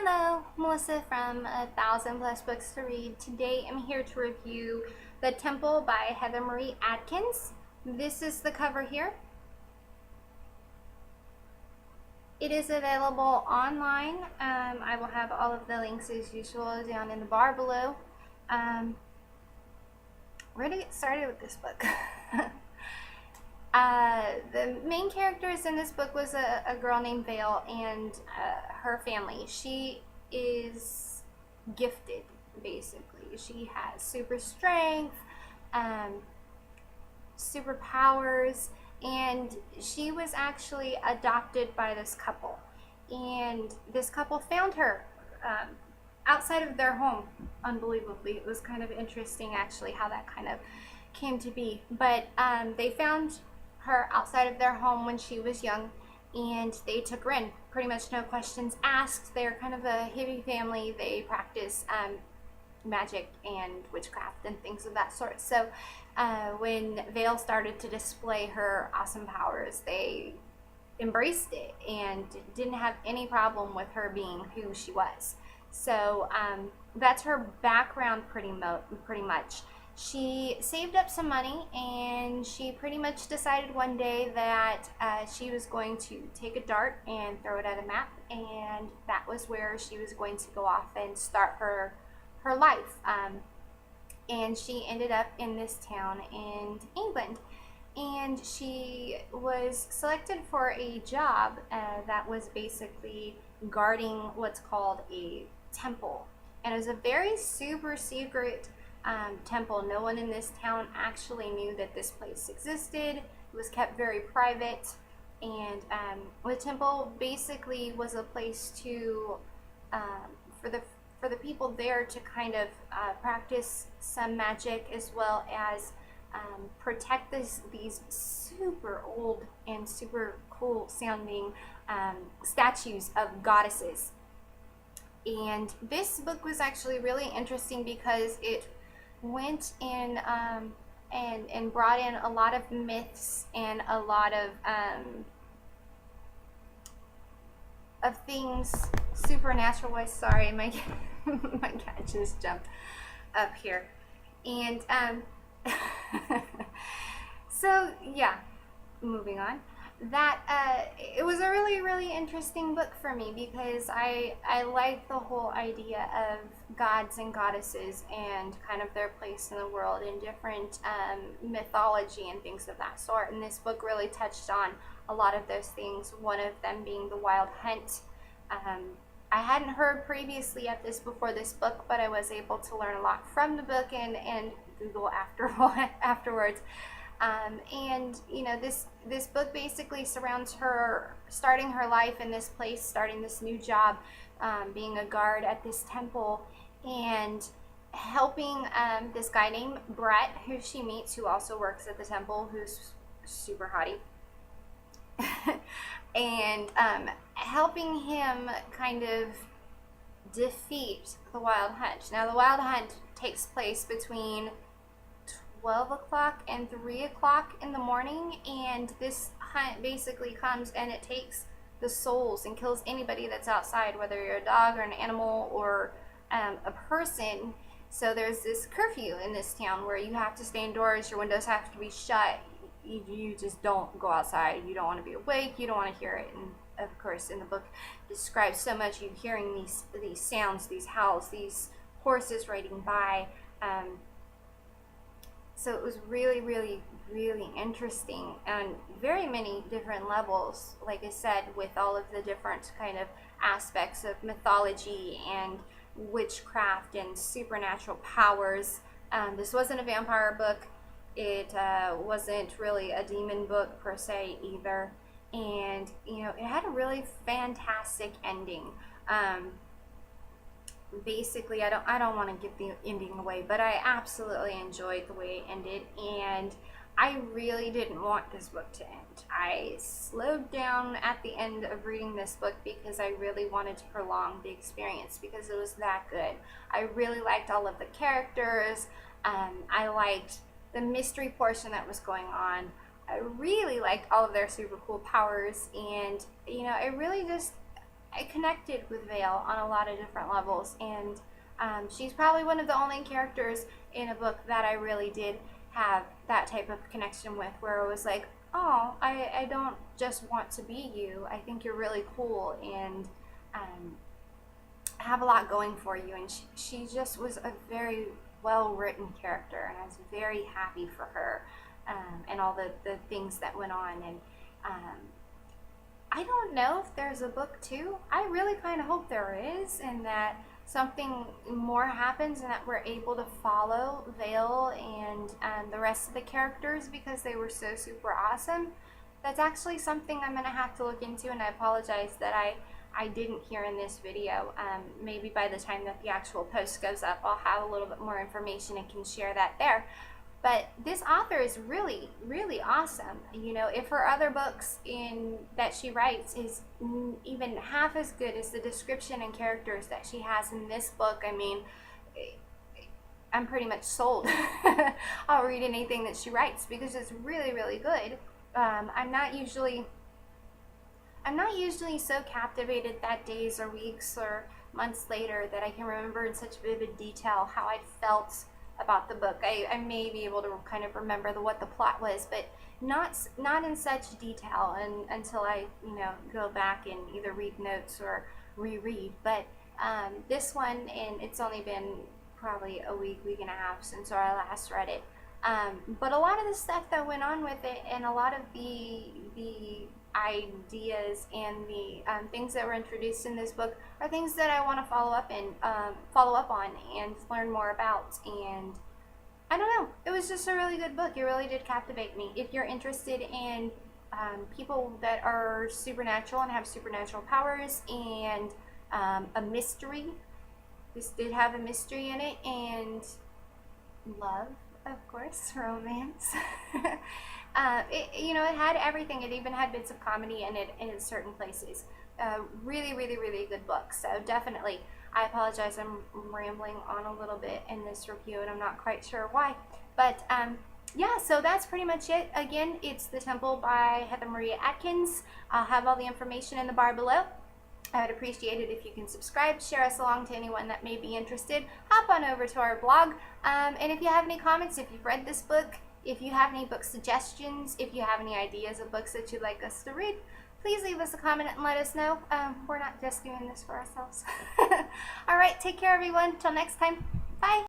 Hello, Melissa from A Thousand Plus Books to Read. Today I'm here to review The Temple by Heather Marie Adkins. This is the cover here. It is available online. I will have all of the links as usual down in the bar below. We're going to get started with this book. The main characters in this book was a girl named Vale and her family. She is gifted, basically. She has super strength, superpowers, and she was actually adopted by this couple. And this couple found her outside of their home, unbelievably. It was kind of interesting, actually, how that kind of came to be. But they found her outside of their home when she was young, and they took her in. Pretty much no questions asked. They're kind of a hippie family. They practice magic and witchcraft and things of that sort. So when Vale started to display her awesome powers, they embraced it and didn't have any problem with her being who she was. So that's her background pretty much. She saved up some money, and she pretty much decided one day that she was going to take a dart and throw it at a map, and that was where she was going to go off and start her life. And she ended up in this town in England, and she was selected for a job that was basically guarding what's called a temple, and it was a very super secret temple. No one in this town actually knew that this place existed. It was kept very private, and the temple basically was a place to for the people there to kind of practice some magic, as well as protect these super old and super cool sounding statues of goddesses. And this book was actually really interesting because it went in and brought in a lot of myths and a lot of things supernatural wise. Sorry, my my cat just jumped up here. And so yeah, moving on. That it was a really interesting book for me because I like the whole idea of gods and goddesses and kind of their place in the world and different mythology and things of that sort. And this book really touched on a lot of those things, one of them being the wild hunt. I hadn't heard previously of this before this book, but I was able to learn a lot from the book and Google afterwards. And you know, this book basically surrounds her starting her life in this place, starting this new job, being a guard at this temple, and helping this guy named Brett, who she meets, who also works at the temple, who's super hottie, and helping him kind of defeat the wild hunt. Now, the wild hunt takes place between 12 o'clock and 3 o'clock in the morning, and this hunt basically comes and it takes the souls and kills anybody that's outside, whether you're a dog or an animal or a person. So there's this curfew in this town where you have to stay indoors, your windows have to be shut, you just don't go outside, you don't want to be awake, you don't want to hear it. And of course, in the book describes so much, you hearing these sounds, these howls, these horses riding by. So it was really interesting on very many different levels, like I said, with all of the different kind of aspects of mythology and witchcraft and supernatural powers. This wasn't a vampire book. It wasn't really a demon book per se either. And, you know, it had a really fantastic ending. Basically, I don't want to give the ending away, but I absolutely enjoyed the way it ended, and I really didn't want this book to end. I slowed down at the end of reading this book because I really wanted to prolong the experience because it was that good. I really liked all of the characters. I liked the mystery portion that was going on. I really liked all of their super cool powers, and you know, I really just I connected with Vale on a lot of different levels, and she's probably one of the only characters in a book that I really did have that type of connection with, where it was like, oh, I don't just want to be you. I think you're really cool and have a lot going for you. And she just was a very well written character, and I was very happy for her and all the things that went on. And I don't know if there's a book 2. I really kind of hope there is, and that something more happens and that we're able to follow Vale and the rest of the characters, because they were so super awesome. That's actually something I'm going to have to look into, and I apologize that I didn't hear in this video. Maybe by the time that the actual post goes up, I'll have a little bit more information and can share that there. But this author is really, really awesome. You know, if her other books that she writes is even half as good as the description and characters that she has in this book, I mean, I'm pretty much sold. I'll read anything that she writes because it's really, really good. I'm not usually so captivated that days or weeks or months later that I can remember in such vivid detail how I felt about the book. I may be able to kind of remember what the plot was, but not in such detail until I, you know, go back and either read notes or reread. But this one, and it's only been probably a week and a half since I last read it. But a lot of the stuff that went on with it, and a lot of the ideas and the things that were introduced in this book are things that I want to follow up on and learn more about. And I don't know, it was just a really good book. It really did captivate me. If you're interested in people that are supernatural and have supernatural powers, and a mystery, this did have a mystery in it, and love, of course, romance. You know, it had everything. It even had bits of comedy in it in certain places. Really, really, really good book. So definitely, I apologize, I'm rambling on a little bit in this review, and I'm not quite sure why. But yeah, so that's pretty much it. Again, it's The Temple by Heather Maria Adkins. I'll have all the information in the bar below. I would appreciate it if you can subscribe, share us along to anyone that may be interested. Hop on over to our blog. And if you have any comments, if you've read this book, if you have any book suggestions, if you have any ideas of books that you'd like us to read, please leave us a comment and let us know. We're not just doing this for ourselves. All right, take care, everyone. Till next time. Bye.